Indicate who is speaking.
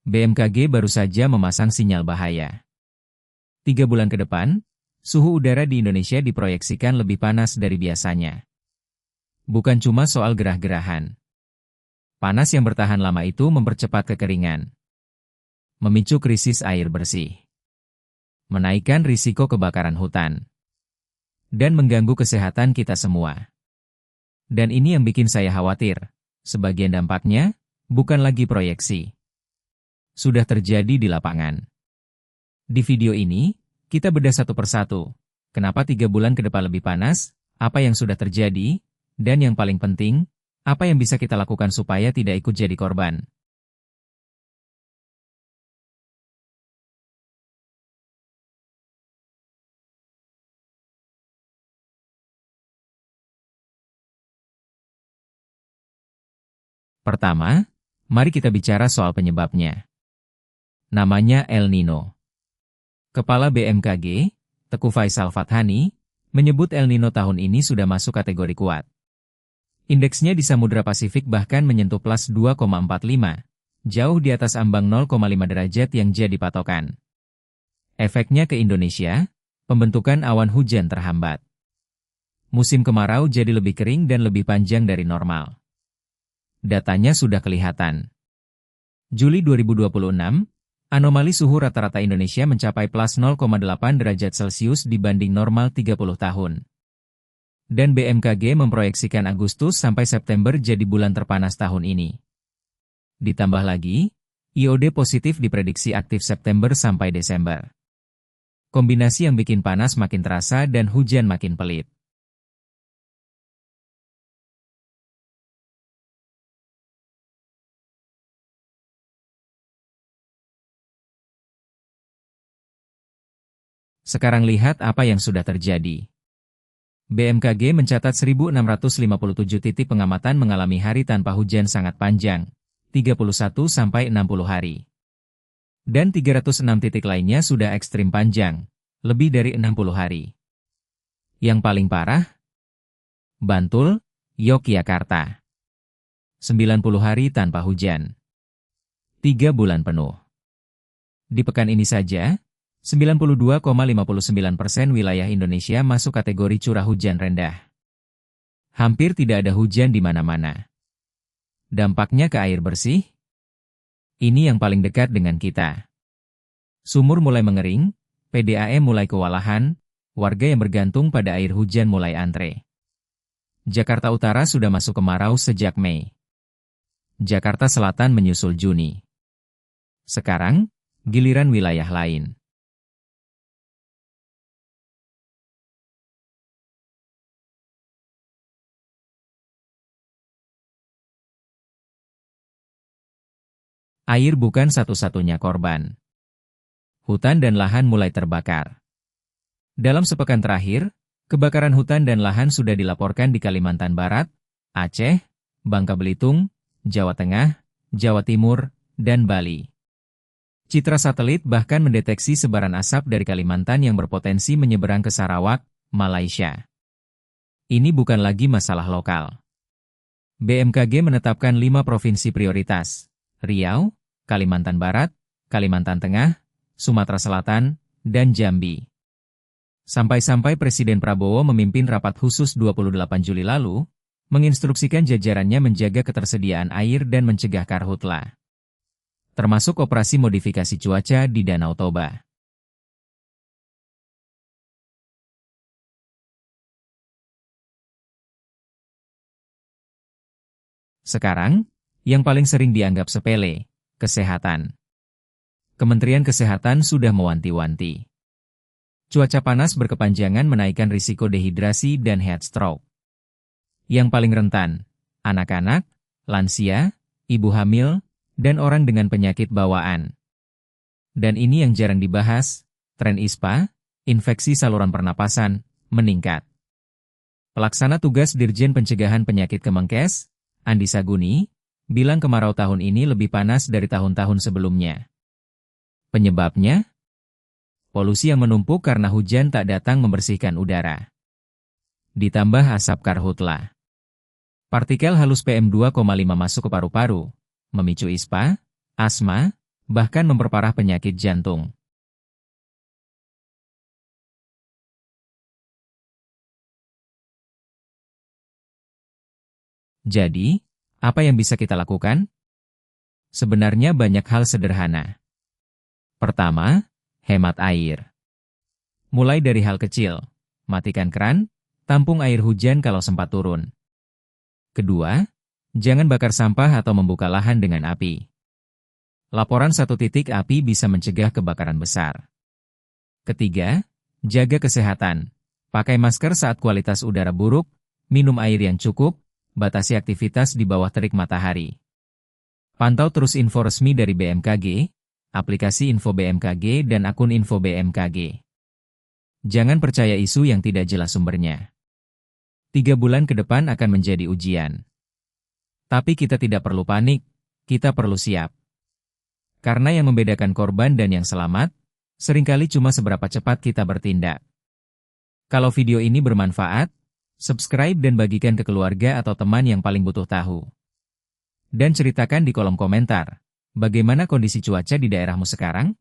Speaker 1: BMKG baru saja memasang sinyal bahaya. 3 bulan ke depan, suhu udara di Indonesia diproyeksikan lebih panas dari biasanya. Bukan cuma soal gerah-gerahan. Panas yang bertahan lama itu mempercepat kekeringan, memicu krisis air bersih, menaikkan risiko kebakaran hutan, dan mengganggu kesehatan kita semua. Dan ini yang bikin saya khawatir, sebagian dampaknya bukan lagi proyeksi. Sudah terjadi di lapangan. Di video ini, kita bedah satu persatu. Kenapa 3 bulan ke depan lebih panas, apa yang sudah terjadi, dan yang paling penting, apa yang bisa kita lakukan supaya tidak ikut jadi korban. Pertama, mari kita bicara soal penyebabnya. Namanya El Nino. Kepala BMKG, Teguh Faisal Fathani, menyebut El Nino tahun ini sudah masuk kategori kuat. Indeksnya di Samudra Pasifik bahkan menyentuh plus 2,45, jauh di atas ambang 0,5 derajat yang jadi patokan. Efeknya ke Indonesia, pembentukan awan hujan terhambat. Musim kemarau jadi lebih kering dan lebih panjang dari normal. Datanya sudah kelihatan. Juli 2026, anomali suhu rata-rata Indonesia mencapai plus 0,8 derajat Celcius dibanding normal 30 tahun. Dan BMKG memproyeksikan Agustus sampai September jadi bulan terpanas tahun ini. Ditambah lagi, IOD positif diprediksi aktif September sampai Desember. Kombinasi yang bikin panas makin terasa dan hujan makin pelit. Sekarang lihat apa yang sudah terjadi. BMKG mencatat 1.657 titik pengamatan mengalami hari tanpa hujan sangat panjang, 31–60 hari. Dan 306 titik lainnya sudah ekstrim panjang, lebih dari 60 hari. Yang paling parah? Bantul, Yogyakarta. 90 hari tanpa hujan. 3 bulan penuh. Di pekan ini saja, 92,59% wilayah Indonesia masuk kategori curah hujan rendah. Hampir tidak ada hujan di mana-mana. Dampaknya ke air bersih? Ini yang paling dekat dengan kita. Sumur mulai mengering, PDAM mulai kewalahan, warga yang bergantung pada air hujan mulai antre. Jakarta Utara sudah masuk kemarau sejak Mei. Jakarta Selatan menyusul Juni. Sekarang, giliran wilayah lain. Air bukan satu-satunya korban. Hutan dan lahan mulai terbakar. Dalam sepekan terakhir, kebakaran hutan dan lahan sudah dilaporkan di Kalimantan Barat, Aceh, Bangka Belitung, Jawa Tengah, Jawa Timur, dan Bali. Citra satelit bahkan mendeteksi sebaran asap dari Kalimantan yang berpotensi menyeberang ke Sarawak, Malaysia. Ini bukan lagi masalah lokal. BMKG menetapkan 5 provinsi prioritas: Riau, Kalimantan Barat, Kalimantan Tengah, Sumatera Selatan, dan Jambi. Sampai-sampai Presiden Prabowo memimpin rapat khusus 28 Juli lalu, menginstruksikan jajarannya menjaga ketersediaan air dan mencegah karhutla. Termasuk operasi modifikasi cuaca di Danau Toba. Sekarang, yang paling sering dianggap sepele, kesehatan. Kementerian Kesehatan sudah mewanti-wanti. Cuaca panas berkepanjangan menaikkan risiko dehidrasi dan heat stroke. Yang paling rentan, anak-anak, lansia, ibu hamil, dan orang dengan penyakit bawaan. Dan ini yang jarang dibahas, tren ISPA, infeksi saluran pernapasan, meningkat. Pelaksana tugas Dirjen Pencegahan Penyakit Kemenkes, Andi Saguni, bilang kemarau tahun ini lebih panas dari tahun-tahun sebelumnya. Penyebabnya? Polusi yang menumpuk karena hujan tak datang membersihkan udara. Ditambah asap karhutla. Partikel halus PM2,5 masuk ke paru-paru, memicu ISPA, asma, bahkan memperparah penyakit jantung. Jadi, apa yang bisa kita lakukan? Sebenarnya banyak hal sederhana. Pertama, hemat air. Mulai dari hal kecil, matikan keran, tampung air hujan kalau sempat turun. Kedua, jangan bakar sampah atau membuka lahan dengan api. Laporan satu titik api bisa mencegah kebakaran besar. Ketiga, jaga kesehatan. Pakai masker saat kualitas udara buruk, minum air yang cukup, batasi aktivitas di bawah terik matahari. Pantau terus info resmi dari BMKG, aplikasi info BMKG dan akun info BMKG. Jangan percaya isu yang tidak jelas sumbernya. 3 bulan ke depan akan menjadi ujian. Tapi kita tidak perlu panik, kita perlu siap. Karena yang membedakan korban dan yang selamat, seringkali cuma seberapa cepat kita bertindak. Kalau video ini bermanfaat, subscribe dan bagikan ke keluarga atau teman yang paling butuh tahu. Dan ceritakan di kolom komentar, bagaimana kondisi cuaca di daerahmu sekarang?